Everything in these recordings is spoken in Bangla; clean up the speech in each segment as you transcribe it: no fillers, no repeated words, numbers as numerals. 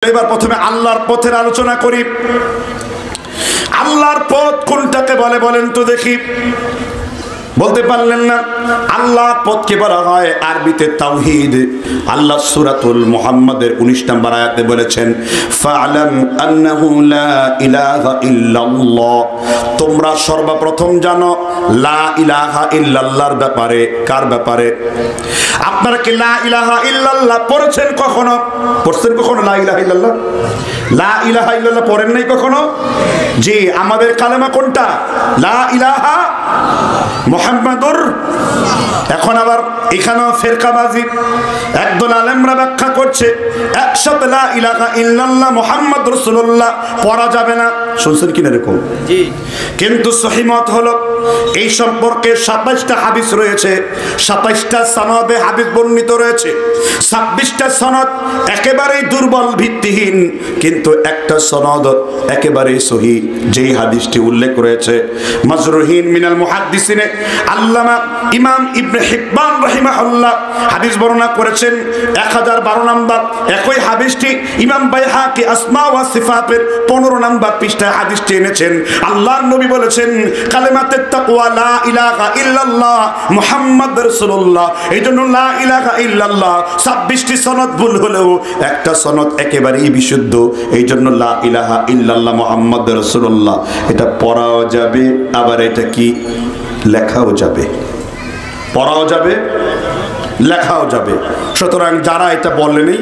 এবার প্রথমে আল্লাহর পথের আলোচনা করি। আল্লাহর পথ কোনটাকে বলে বলেন তো দেখি? বলতে পারলেন না? আল্লাহর পথকে বলা হয় আরবিতে তাওহীদ। আল্লাহ সূরাতুল মুহাম্মাদের 19 নম্বর আয়াতে বলেছেন, ফা'লাম আন্নাহু লা ইলাহা ইল্লাল্লাহ, তোমরা সর্বপ্রথম জানো লা ইলাহা ইল্লাল্লাহর ব্যাপারে। কার ব্যাপারে? আপনারা কি লা ইলাহা ইল্লাল্লাহ পড়েছেন কখনো? পড়ছেন কখনো লা ইলাহা ইল্লাল্লাহ? লা ইলাহা ইল্লাল্লাহ পড়েন নাই কখনো? জি, আমাদের কালেমা কোনটা? লা ইলাহা মুহাম্মাদুর। এখন আবার এখানেও ফেরকাবাজি। একদল আলেমরা ব্যাখ্যা করছে একসাথে লা ইলাহা ইল্লাল্লাহ মুহাম্মাদুর রাসূলুল্লাহ পড়া যাবে না। শুনছেন কিনা এরকম? জি। কিন্তু সহিহ মত হলো এই সম্পর্কে 27টা হাদিস রয়েছে, 27টা সনদে হাদিস বর্ণিত রয়েছে। 26টা সনদ একেবারেই দুর্বল, ভিত্তিহীন, কিন্তু একটা সনদ একেবারেই সহিহ, যেই হাদিসটি উল্লেখ রয়েছে মাজরুহিন মিনাল মুহাদ্দিসিনে আল্লামা ইমাম ইবনে হিব্বান রাহিমাহুল্লাহ হাদিস বর্ণনা করেছেন 1012 নম্বর। একই হাদিসটি ইমাম বাইহাকি আসমা ওয়া সিফাতের 15 নম্বর পৃষ্ঠায় হাদিসটি এনেছেন। আল্লাহর নবী বলেছেন কালেমাতে তাকওয়া লা ইলাহা ইল্লাল্লাহ মুহাম্মাদুর রাসূলুল্লাহ। এইজন্য লা ইলাহা ইল্লাল্লাহ 26টি সনদ ভুল হলেও একটা সনদ একেবারেই বিশুদ্ধ। এইজন্য লা ইলাহা ইল্লাল্লাহ মুহাম্মাদুর রাসূলুল্লাহ এটা পড়াও যাবে, আবার এটা কি লেখাও যাবে। পড়াও যাবে, লেখাও যাবে। সুতরাং যারা এটা বলেনি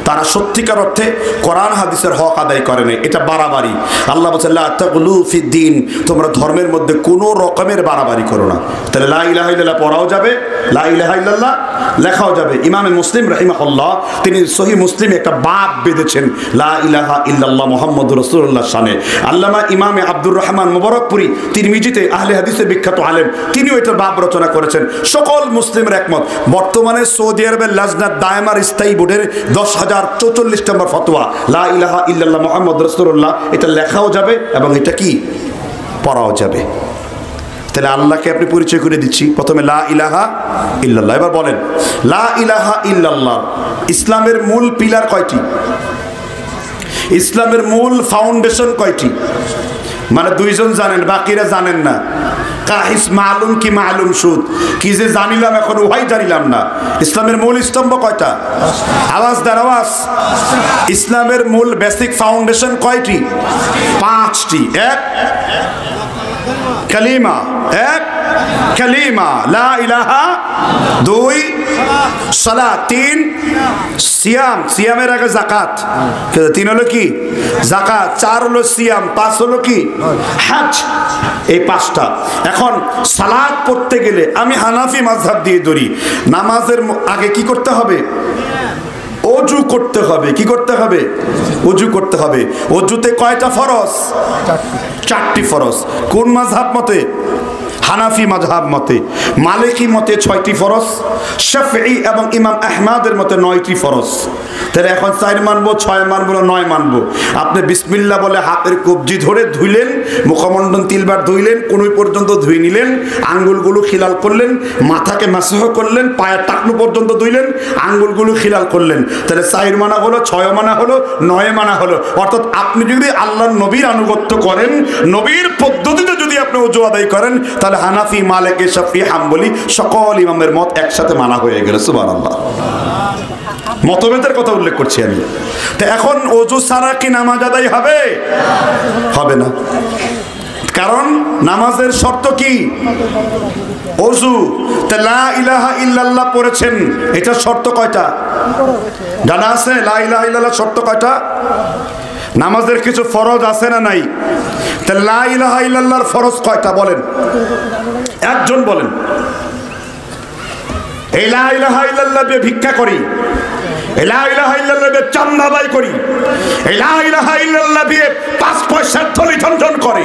তারা সত্যিকার অর্থে কোরআন হাদিসের হক আদায় করে নাই, এটা বাড়াবাড়ি। আল্লাহ বলেন লা তাগলু ফিদ্দিন, তোমরা ধর্মের মধ্যে কোনো রকমের বাড়াবাড়ি করো না। তাহলে লা ইলাহা ইল্লাল্লাহ পড়াও যাবে, লা ইলাহা ইল্লাল্লাহ লেখাও যাবে। ইমামে মুসলিম রাহিমাহুল্লাহ তিনি সহিহ মুসলিমে একটা বাব বেঁধেছেন লা ইলাহা ইল্লাল্লাহ মুহাম্মাদুর রাসূলুল্লাহ শানে। আল্লামা ইমামে আব্দুর রহমান মুবারকপুরি তিরমিজিতে আহলে হাদিসের বিখ্যাত আলেম, তিনিও এটা বাব রচনা করেছেন। সকল মুসলিমের একমত। বর্তমানে সৌদি আরবের লাজনাত দায়মার স্থায়ী বোর্ডের 10,044 নম্বর ফতোয়া লা ইলাহা ইল্লাল্লাহ মুহাম্মাদুর রাসূলুল্লাহ এটা লেখাও যাবে এবং এটা কি পড়াও যাবে। তাহলে আল্লাহকে আপনি পরিচয় করে দিচ্ছি প্রথমে লা ইলাহা ইল্লাল্লাহ। এবার বলেন লা ইলাহা ইল্লাল্লাহ ইসলামের মূল পিলার কয়টি? ইসলামের মূল ফাউন্ডেশন কয়টি? মানে দুইজন জানেন, বাকিরা জানেন না। কাহিস মালুম কি মালুম সুদ, কি যে জানিলাম এখন ওহাই জানিলাম না। ইসলামের মূল স্তম্ভ কয়টা? আওয়াজ দার আওয়াজ। ইসলামের মূল বেসিক ফাউন্ডেশন কয়টি? 5টি। এক কালিমা, এক কালিমা লা ইলাহা। 2 সালাত। 3 সিয়াম, সিয়ামের আগে যাকাত। 3 হলো কি? যাকাত। 4 হলো সিয়াম। 5 হলো কি? হজ। এই 5টা। এখন সালাত পড়তে গেলে আমি হানাফি মাযহাব দিয়ে ধরি, নামাজের আগে কি করতে হবে? ওযু করতে হবে। কি করতে হবে? ওযু করতে হবে। ওযুতে কয়টা ফরজ? 4টি ফরজ। কোন মাযহাব মতে? হানাফি মাযহাব মতে। মালিকি মতে 6টি ফরজ। শাফিঈ এবং ইমাম আহমদের মতে 9টি ফরজ। তাহলে এখন 4 মানবো, 6 মানবো না 9 মানবো? আপনি বিসমিল্লাহ বলে হাতের কবজি ধরে ধুইলেন, মুখমণ্ডল 3 বার ধুইলেন, কোনই পর্যন্ত ধুই নিলেন, আঙ্গুলগুলো খিলাল করলেন, মাথাকে মাসহ করলেন, পায়ের টাকনু পর্যন্ত ধুইলেন, আঙ্গুলগুলো খিলাল করলেন। তাহলে 4 মানা হলো, 6 মানা হলো, 9 মানা হলো। অর্থাৎ আপনি যদি আল্লাহর নবীর আনুগত্য করেন, নবীর পদ্ধতিতে যদি আপনি ওযু আদায় করেন, তাহলে হানাফি, মালিকি, শাফিঈ, হাম্বলি সকল ইমামের মত একসাথে মানা হয়ে গেল। সুবহানাল্লাহ। মতভেদের কথা উল্লেখ করছি আমি। তো এখন ওযু ছাড়া কি নামাজ আদায় হবে? হবে না। কারণ নামাজের শর্ত কি? ওযু। তা লা ইলাহা ইল্লাল্লাহ পড়েছেন, এটা শর্ত কয়টা জানা আছে? লা ইলাহা ইল্লাল্লাহ শর্ত কয়টা? নামাজের কিছু ফরজ আছে না নাই? তা লা ইলাহা ইল্লাল্লাহর ফরজ কয়টা বলেন? একজন বলেন। এই লা ইলাহা ইল্লাল্লাহ দিয়ে ভিক্ষা করি, এই লা ইলাহা ইল্লাল্লাহ দিয়ে চান্দা আদায় করি, এই লা ইলাহা ইল্লাল্লাহ দিয়ে 5 পয়সার থলি ঝনঝন করে।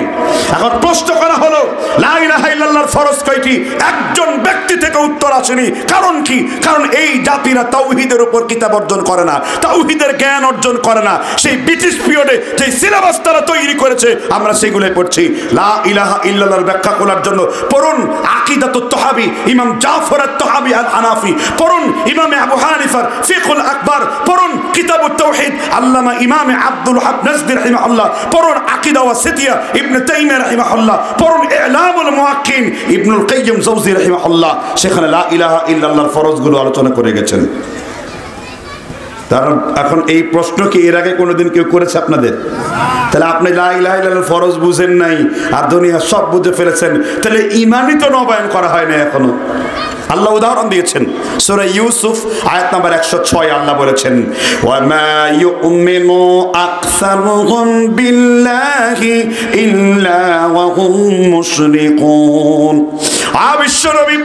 এখন প্রশ্ন করা হলো লা ইলাহা ইল্লাল্লাহ আল্লাহর ফরজ কয়টি? একজন ব্যক্তি থেকে উত্তর আসেনি। কারণ কি? কারণ এই জাতিরা তাওহীদের উপর কিতাব অর্জন করে না, তাওহীদের জ্ঞান অর্জন করে না। সেই ব্রিটিশ পিরিয়ডে যে সিলেবাস তারা তৈরি করেছে আমরা সেগুলোই পড়ছি। লা ইলাহা ইল্লাল্লাহর ব্যাখ্যা করার জন্য পড়ুন আকিদাতুত তাহাবী, ইমাম জাফর আত-তাহাবী আল-হানাফি, পড়ুন ইমাম আবু হানিফার ফিকহুল আকবার, পড়ুন কিতাবুত তাওহীদ আল্লামা ইমাম আব্দুল ওয়াহাব নাজদি রাহিমাহুল্লাহ, পড়ুন আকিদা ওয়াসিতিয়া ইবনে তাইমিয়া রাহিমাহুল্লাহ, পড়ুন ইলামুল মুওয়াক্কিন ইবনুল কাইয়্যিম জাওজি রাহিমাহুল্লাহ। সেখানে লা ইলাহা ইল্লাল্লাহর ফরজগুলো আলোচনা করে গেছেন। কারণ এখন এই প্রশ্ন কি এর আগে কোনোদিন কেউ করেছে আপনাদের? তাহলে আপনি লা ইলাহা ইল্লাল্লাহর ফরজ বুঝেন নাই আর দুনিয়া সব বুঝে ফেলেছেন, তাহলে ঈমানই তো নবায়ন করা হয় না এখনো। আল্লাহ উদাহরণ দিয়েছেন সূরা ইউসুফ আয়াত নাম্বার 106, আল্লাহ বলেছেন ওয়া মা ইউমিনু আকসারুহুম বিল্লাহি ইল্লা ওয়া হুম মুশরিকুন। বিশ্বনবী,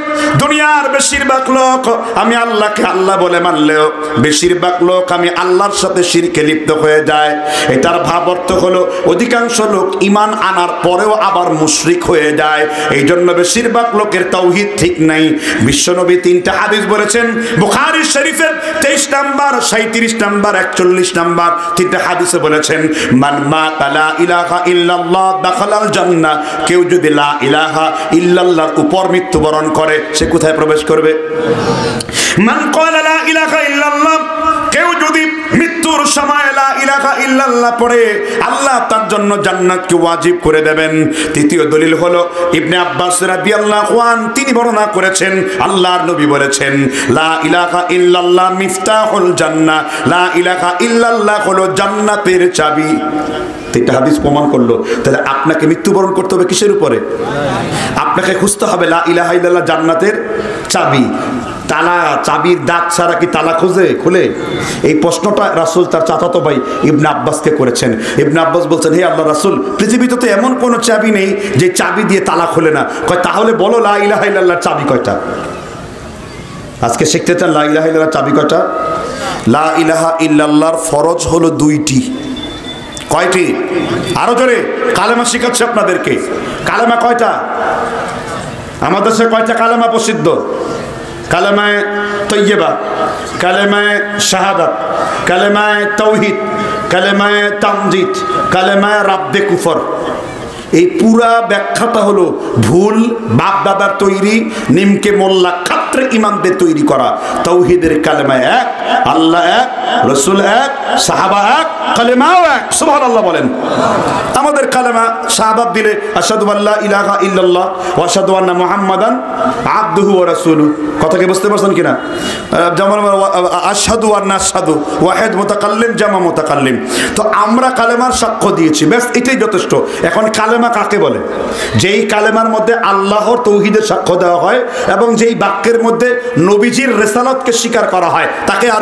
দুনিয়ার বেশিরভাগ লোক আমি আল্লাহকে আল্লাহ বলে মানলেও বেশিরভাগ লোক আমি আল্লাহর সাথে শিরকে লিপ্ত হয়ে যায়। এটার ভাব অর্থ হলো অধিকাংশ লোক ঈমান আনার পরেও আবার মুশরিক হয়ে যায়। এই জন্য বেশিরভাগ লোকের তাওহীদ ঠিক নাই। বিশ্বনবী 3টা হাদিস বলেছেন বুখারী শরীফের 23 নাম্বার, 37 নাম্বার, 41 নাম্বার 3টা হাদিসে বলেছেন মান মাতা লা ইলাহা ইল্লাল্লাহ দাখালাল জান্নাহ। কেউ যদি লা ইলাহা ইল্লাল্লাহর উপর মৃত্যুবরণ করে সে কোথায় প্রবেশ করবে? মান ক্বালা লা ইলাহা ইল্লাল্লাহ, কেউ যদি মৃত্যুর সময় লা ইলাহা ইল্লাল্লাহ পড়ে আল্লাহ তার জন্য জান্নাতকে ওয়াজিব করে দেবেন। তৃতীয় দলিল হলো ইবনে আব্বাস রাদিয়াল্লাহু আনহু, তিনি বর্ণনা করেছেন আল্লাহর নবী বলেছেন লা ইলাহা ইল্লাল্লাহ মিফতাহুল জান্নাহ, লা ইলাহা ইল্লাল্লাহ হলো জান্নাতের চাবি। তিনটা হাদিস প্রমাণ করলো। তাহলে আপনাকে মৃত্যুবরণ করতে হবে কিসের উপরে? আপনাকে খুঁজতে হবে লা ইলাহা ইল্লাল্লাহ জান্নাতের চাবি। তালা, চাবির দাঁত ছাড়া কি তালা খুলে? এই প্রশ্নটা রাসূল তার চাচাতো ভাই ইবনে আব্বাসকে করেছেন। ইবনে আব্বাস বলছেন হে আল্লাহর রাসূল, পৃথিবীতে তো এমন কোনো চাবি নেই যে চাবি দিয়ে তালা খোলে না। কয় তাহলে বলো লা ইলাহা ইল্লাল্লাহর চাবি কয়টা? আজকে শিখতে চান লা ইলাহা ইল্লাল্লাহর চাবি কয়টা? লা ইলাহা ইল্লাল্লাহর ফরজ হলো 2টি। কয়টি? আরো জোরে। কালেমা শিখাচ্ছে আপনাদেরকে। কালেমা কয়টা? আমাদের দেশে কয়টা কালেমা প্রসিদ্ধ? কালেমায়ে তৈয়বা, কালেমায়ে শাহাদাত, কালেমায়ে তাওহীদ, কালেমায়ে তামজিদ, কালেমায়ে রাদ্দে কুফর। এই পুরা ব্যাখ্যাটা হলো ভুল বাপ দাদার তৈরি, নিমকে মোল্লা খাত্রে ইমামদের তৈরি করা। তাওহীদের কালেমা এক, আল্লাহ এক, রাসূল এক, সাহাবা এক, কালেমাও এক। সুবহানাল্লাহ বলেন। আমাদের কালেমা শাহাদাত দিলে আশহাদু আল্লা ইলাহা ইল্লাল্লাহ ওয়া আশহাদু আন্না মুহাম্মাদান আবদুহু ওয়া রাসূলুহু। কথা কি বুঝতে পারছেন কিনা? যেমন আশহাদু আর নাশহাদু, ওয়াহিদ মুতাকাল্লিম, জামা মুতাকাল্লিম। তো আমরা কালেমার সাক্ষ্য দিয়েছি, ব্যাস এটাই যথেষ্ট। এখন কালেমা কাকে বলে? যেই কালেমার মধ্যে আল্লাহর তাওহীদের সাক্ষ্য দেওয়া হয় এবং যেই বাক্যের মধ্যে নবীজির রিসালাতকে স্বীকার করা হয় তাকে আর